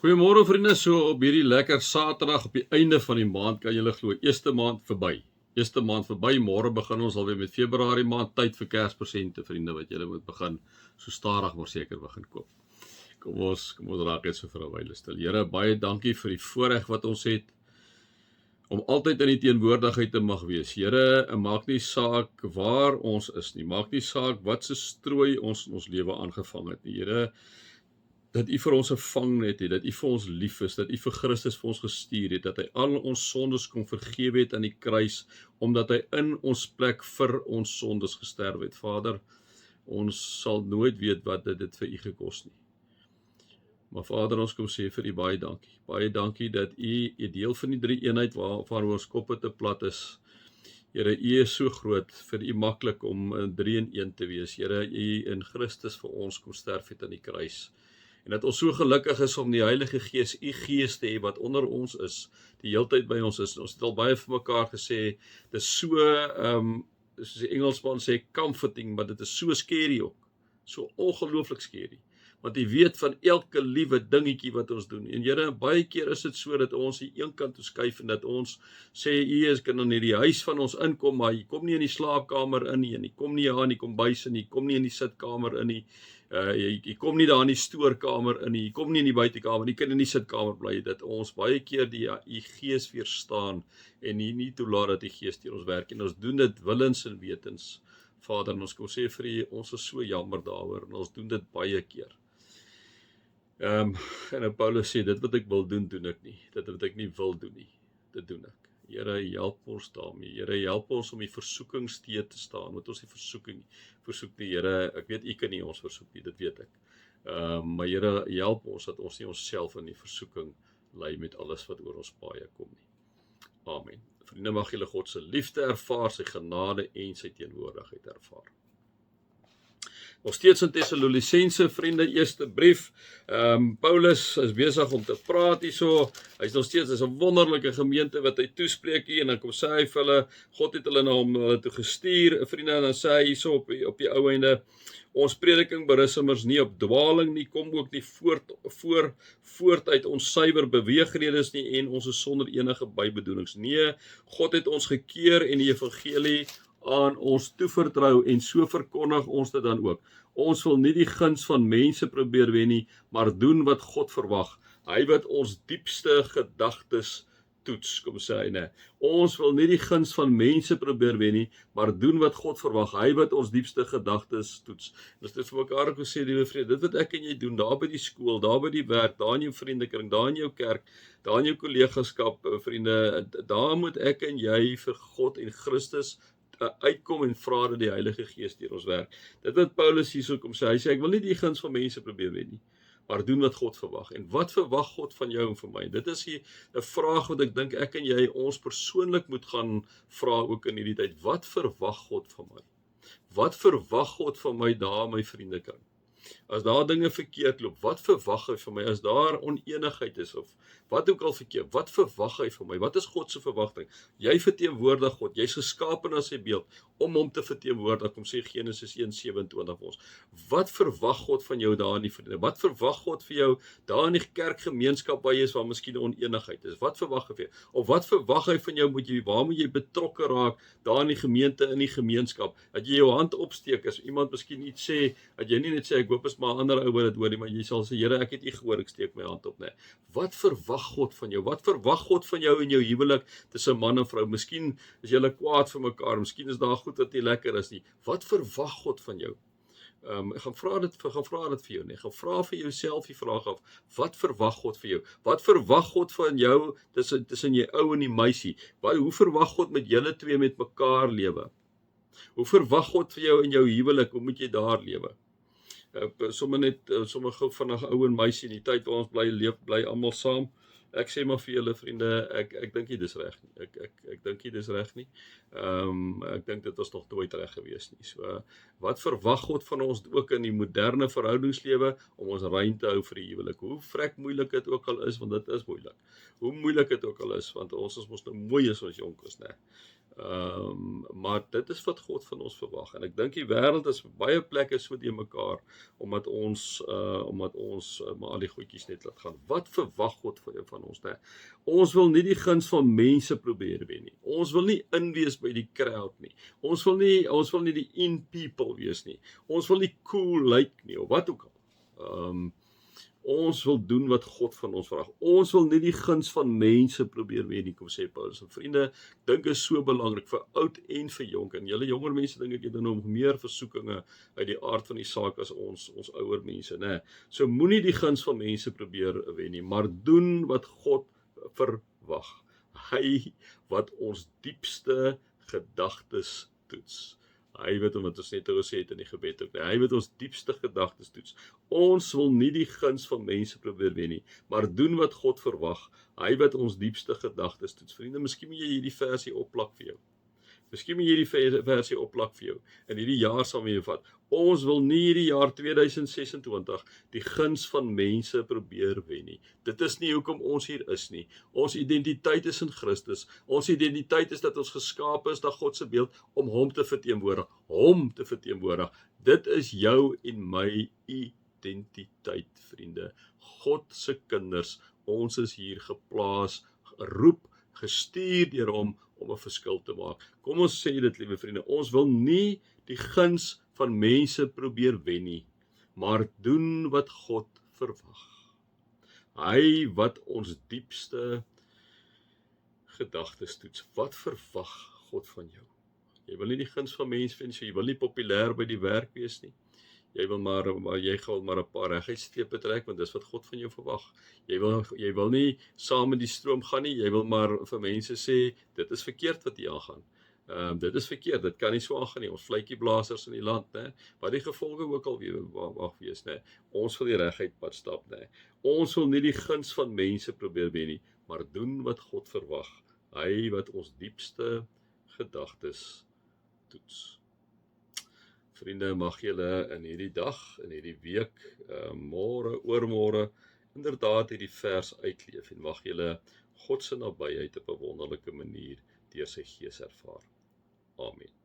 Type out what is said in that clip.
Goeiemôre vriende, so op hierdie lekker Saterdag op die einde van die maand kan julle glo, eerste maand verby. Eerste maand verby, môre begin ons alweer met Februarie maand, tyd vir Kerspresente vriende wat julle moet begin so stadig maar seker begin koop. Kom ons raak net so vir 'n wyle stil. Here, baie dankie vir die voorreg wat ons het om altyd in die teenwoordigheid te mag wees. Here, maak nie saak waar ons is nie, maak nie saak wat se strooi ons in ons lewe aangevang het nie. Here, dat U vir ons 'n vangnet het, dat U vir ons lief is, dat U vir Christus vir ons gestuur het, dat hy al ons sondes kon vergewe het aan die kruis, omdat hy in ons plek vir ons sondes gesterf het. Vader, ons sal nooit weet wat dit vir U gekos nie. Maar Vader, ons kom sê vir U baie dankie. Baie dankie dat U 'n deel van die drie eenheid waarvan ons koppe te plat is. Here, U is so groot, vir U maklik om 3 in 1 te wees. Here, U in Christus vir ons kom sterf het aan die kruis. En dat ons so gelukkig is om die Heilige Gees, U Gees te hê wat onder ons is, die heeltyd by ons is. Ons het al baie vir mekaar gesê, dit is so, soos die Engelsman sê, comforting, maar dit is so scary ook. So ongelooflik scary. Want U weet van elke liewe dingetjie wat ons doen. En Here, baie keer is dit so dat ons die een kant toe skuif en dat ons sê, U kan in hierdie huis van ons inkom, maar jy kom nie in die slaapkamer in nie, en jy kom nie in die kombuis in nie, jy kom nie in die sitkamer in nie, jy kom nie daar in die stoorkamer in nie, jy kom nie in die buitekamer, jy kan in die sitkamer bly, dat ons baie keer die Gees weerstaan en nie toelaat dat die Gees deur ons werk, en ons doen dit willens en wetens. Vader, en ons kom sê vir U, ons is so jammer daaroor, en ons doen dit baie keer. En Paulus sê, dit wat ek wil doen, doen ek nie. Dit wat ek nie wil doen nie, dit doen ek. Here, help ons daarmee. Here, help ons om die versoekings teë te staan, want ons die versoek nie. Here, ek weet U kan nie ons versoek nie, dit weet ek. Maar Here, help ons dat ons nie onsself in die versoeking lei met alles wat oor ons paai kom nie. Amen. Vriende, mag julle God se liefde ervaar, sy genade en sy teenwoordigheid ervaar. Nog steeds in Tessalonisense, vriende, eerste brief. Paulus is besig om te praat hierso. Hy's nog steeds, is 'n wonderlike gemeente wat hy toespreek hier, en dan kom sê hy vir hulle, God het hulle na hom toe gestuur, vriende, en dan sê hy hierso op die ou einde, ons prediking berus immers nie op dwaling nie, kom ook nie voort uit ons suiwer beweegredes nie, en ons is sonder enige bybedoelings. Nee, God het ons gekeer en die evangelie aan ons toevertrou, en so verkondig ons dit dan ook. Ons wil nie die guns van mense probeer wen nie, maar doen wat God verwag. Hy wat ons diepste gedagtes toets, kom sê hy, nee. Ons wil nie die guns van mense probeer wen nie, maar doen wat God verwag. Hy wat ons diepste gedagtes toets. Dis dit vir mekaar ook gesê, liewe vriende, dit wat ek en jy doen, daar by die skool, daar by die werk, daar in jou vriendekring, daar in jou kerk, daar in jou kollegaskap, vriende, daar moet ek en jy vir God en Christus uitkom en vra dat die Heilige Gees deur ons werk. Dit wat Paulus hierso kom sê, hy sê, ek wil nie die guns van mense probeer wen nie, maar doen wat God verwag. En wat verwag God van jou en van my? Dit is 'n vraag wat ek dink ek en jy ons persoonlik moet gaan vra ook in hierdie tyd. Wat verwag God van my? Wat verwag God van my daar in my vriendekring? As daar dinge verkeerd loop, wat verwag hy van my? As daar oneenigheid is of wat ook al verkeerd, wat verwag hy van my? Wat is God se verwagting? Jy verteenwoordig God, jy's geskape na sy beeld om hom te verteenwoordig, kom sê Genesis 1:27 ons. Wat verwag God van jou daar in die vriende? Wat verwag God vir jou daar in die kerkgemeenskap waar jy is, waar miskien oneenigheid is? Wat verwag hy vir jou? Of wat verwag hy van jou, waar moet jy betrokke raak daar in die gemeente, in die gemeenskap? Dat jy jou hand opsteek as iemand miskien iets sê, dat jy nie net sê, ek hoop is maar ander ou wat dit hoor nie, maar jy sal sê, Here, ek het U gehoor, ek steek my hand op, nee. Wat verwag God van jou? Wat verwag God van jou in jou huwelik tussen man en vrou? Miskien is julle kwaad vir mekaar, miskien is daar goed wat nie lekker is nie. Wat verwag God van jou? Ek gaan vra dit vir jou, nee. Ek gaan vra vir jouself die vraag af, wat verwag God vir jou? Wat verwag God van jou tussen jy ou en die meisie? Hoe verwag God met julle twee met mekaar lewe? Hoe verwag God vir jou in jou huwelik? Hoe moet jy daar lewe? Sommige gou vinnig ou en meisie in die tyd waar ons bly almal saam. Ek sê maar vir julle vriende, ek dink nie dis reg nie. Ek dink nie dis reg nie. Ek dink dit was nog nooit reg gewees nie. So, wat verwag God van ons ook in die moderne verhoudingslewe om ons rein te hou vir die huwelik? Hoe vrek moeilik dit ook al is, want dit is moeilik. Hoe moeilik dit ook al is, want ons is mos nou mooi as ons jonk is, né? Maar dit is wat God van ons verwag. En ek dink die wêreld is baie plekke so teen mekaar omdat ons maar al die goedjies net laat gaan. Wat verwag God van ons, né? Ons wil nie die guns van mense probeer wen nie. Ons wil nie inwees by die crowd nie. Ons wil nie die in people wees nie. Ons wil nie cool lyk nie of wat ook al. Ons wil doen wat God van ons vraag. Ons wil nie die guns van mense probeer wen nie, kom sê Paulus. En vriende, dink is so belangrik vir oud en vir jonk. En julle jonger mense dink ek het nog meer versoekinge uit die aard van die saak as ons ouer mense, né? So moenie die guns van mense probeer wen nie, maar doen wat God verwag. Hy wat ons diepste gedagtes toets. Hy weet wat ons net gesê het in die gebed ook. Hy weet ons diepste gedagtes toets. Ons wil nie die guns van mense probeer wen nie, maar doen wat God verwag. Hy weet ons diepste gedagtes toets. Vriende, miskien moet jy hierdie versie opplak vir jou. Miskien moet jy hierdie versie opplak vir jou. In hierdie jaar sal jy vat. Ons wil nie hierdie jaar 2026 die guns van mense probeer wen nie. Dit is nie hoekom ons hier is nie. Ons identiteit is in Christus. Ons identiteit is dat ons geskape is na God se beeld om hom te verteenwoordig. Hom te verteenwoordig. Dit is jou en my identiteit, vriende. God se kinders. Ons is hier geplaas, geroep, gestuur deur hom om 'n verskil te maak. Kom ons sê dit, liewe vriende, ons wil nie die guns van mense probeer wen nie, maar doen wat God verwag. Hy wat ons diepste gedagtes toets. Wat verwag God van jou? Jy wil nie die guns van mense wen, so jy wil nie populêr by die werk wees nie. Jy wil maar 'n paar reguitstrepe trek, want dis wat God van jou verwag. Jy wil nie saam met die stroom gaan nie, jy wil maar vir mense sê, dit is verkeerd wat hier aangaan. Dit is verkeerd, dit kan nie so aangaan nie, ons vletjieblassers in die land, né? Wat die gevolge ook al mag wees, né? Ons wil die reguit pad stap, né? Ons wil nie die guns van mense probeer wen nie, maar doen wat God verwag. Hy wat ons diepste gedagtes toets. Vriende, mag julle in hierdie dag, in hierdie week, môre, oormôre, inderdaad hierdie vers uitleef en mag julle God se nabyheid op 'n wonderlike manier deur sy Gees ervaar. Amen.